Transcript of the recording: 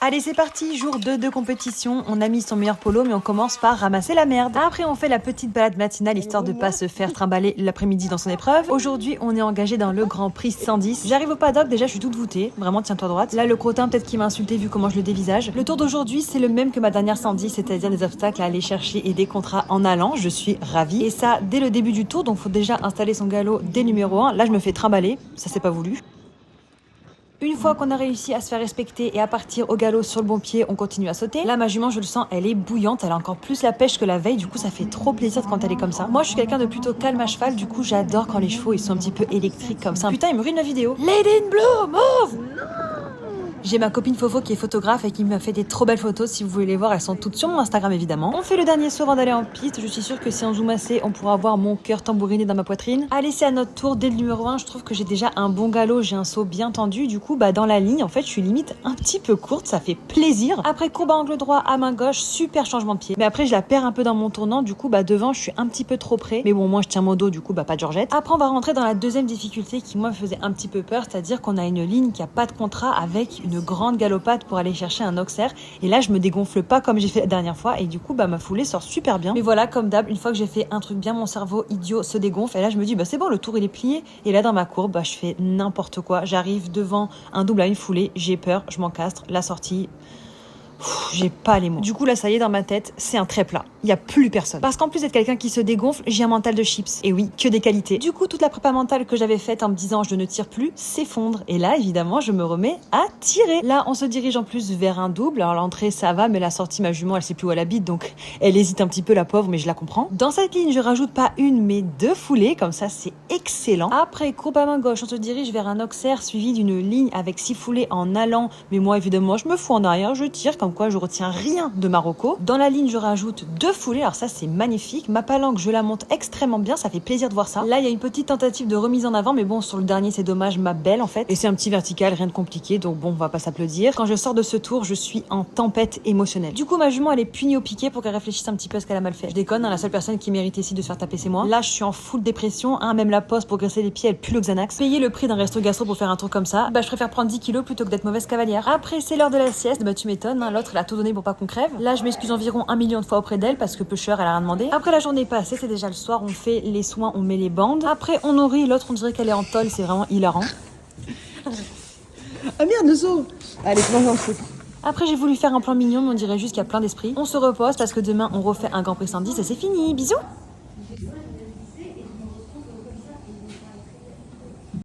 Allez, c'est parti, jour 2 de compétition. On a mis son meilleur polo, mais on commence par ramasser la merde. Après, on fait la petite balade matinale, histoire de pas se faire trimballer l'après-midi dans son épreuve. Aujourd'hui, on est engagé dans le Grand Prix 110. J'arrive au paddock, déjà, je suis toute voûtée. Vraiment, tiens-toi droite. Là, le crottin, peut-être qu'il m'a insulté vu comment je le dévisage. Le tour d'aujourd'hui, c'est le même que ma dernière 110, c'est-à-dire des obstacles à aller chercher et des contrats en allant. Je suis ravie. Et ça, dès le début du tour, donc faut déjà installer son galop dès numéro 1. Là, je me fais trimballer. Ça, c'est pas voulu. Une fois qu'on a réussi à se faire respecter et à partir au galop sur le bon pied, on continue à sauter. Là, ma jument, je le sens, elle est bouillante, elle a encore plus la pêche que la veille, du coup ça fait trop plaisir quand elle est comme ça. Moi, je suis quelqu'un de plutôt calme à cheval, du coup j'adore quand les chevaux ils sont un petit peu électriques comme ça. Putain, il me ruine la vidéo. Lady in Blue, move! J'ai ma copine Fofo qui est photographe et qui m'a fait des trop belles photos. Si vous voulez les voir, elles sont toutes sur mon Instagram évidemment. On fait le dernier saut avant d'aller en piste. Je suis sûre que si on zoome assez, on pourra voir mon cœur tambouriné dans ma poitrine. Allez, c'est à notre tour. Dès le numéro 1, je trouve que j'ai déjà un bon galop. J'ai un saut bien tendu. Du coup, dans la ligne, en fait, je suis limite un petit peu courte. Ça fait plaisir. Après, courbe à angle droit à main gauche, super changement de pied. Mais après, je la perds un peu dans mon tournant. Du coup, devant, je suis un petit peu trop près. Mais bon, moi, je tiens mon dos. Du coup, pas de Georgette. Après, on va rentrer dans la deuxième difficulté qui, moi, me faisait un petit peu peur. C'est-à-dire qu'on a une ligne qui a pas de contrat avec une grande galopade pour aller chercher un auxerre. Et là, je me dégonfle pas comme j'ai fait la dernière fois. Et du coup, ma foulée sort super bien. Mais voilà, comme d'hab, une fois que j'ai fait un truc bien, mon cerveau idiot se dégonfle. Et là, je me dis, c'est bon, le tour, il est plié. Et là, dans ma courbe, je fais n'importe quoi. J'arrive devant un double à une foulée. J'ai peur, je m'encastre. La sortie... J'ai pas les mots. Du coup, là, ça y est, dans ma tête, c'est un trait plat. Il y a plus personne. Parce qu'en plus d'être quelqu'un qui se dégonfle, j'ai un mental de chips. Et oui, que des qualités. Du coup, toute la prépa mentale que j'avais faite en me disant je ne tire plus s'effondre. Et là, évidemment, je me remets à tirer. Là, on se dirige en plus vers un double. Alors, l'entrée, ça va, mais la sortie, ma jument, elle sait plus où elle habite. Donc, elle hésite un petit peu, la pauvre, mais je la comprends. Dans cette ligne, je rajoute pas une, mais 2 foulées. Comme ça, c'est excellent. Après, courbe à main gauche, on se dirige vers un auxerre suivi d'une ligne avec 6 foulées en allant. Mais moi, évidemment, je me fous en arrière, je tire. Comme quoi, je retiens rien de Marocco. Dans la ligne, je rajoute 2 foulées. Alors ça, c'est magnifique. Ma palanque, je la monte extrêmement bien. Ça fait plaisir de voir ça. Là, il y a une petite tentative de remise en avant, mais bon, sur le dernier, c'est dommage, ma belle, en fait. Et c'est un petit vertical, rien de compliqué. Donc bon, on va pas s'applaudir. Quand je sors de ce tour, je suis en tempête émotionnelle. Du coup, ma jument, elle est punie au piqué pour qu'elle réfléchisse un petit peu à ce qu'elle a mal fait. Je déconne, la seule personne qui mérite ici de se faire taper, c'est moi. Là, je suis en full dépression. Même la pause pour graisser les pieds, elle pue le Xanax. Payer le prix d'un resto gastro pour faire un tour comme ça, je préfère prendre 10 kilos plutôt que d'être mauvaise cavalière. Après, c'est l'heure de la sieste. Tu m'étonnes, l'autre, elle a tout donné pour pas qu'on crève. Là, je m'excuse environ 1 million de fois auprès d'elle parce que pêcheur, elle a rien demandé. Après, la journée est passée, c'est déjà le soir, on fait les soins, on met les bandes. Après, on nourrit, l'autre, on dirait qu'elle est en tôle, c'est vraiment hilarant. Ah merde, le saut. Allez, comment on fait? Après, j'ai voulu faire un plan mignon, mais on dirait juste qu'il y a plein d'esprit. On se repose parce que demain, on refait un Grand Prix 110 et c'est fini. Bisous!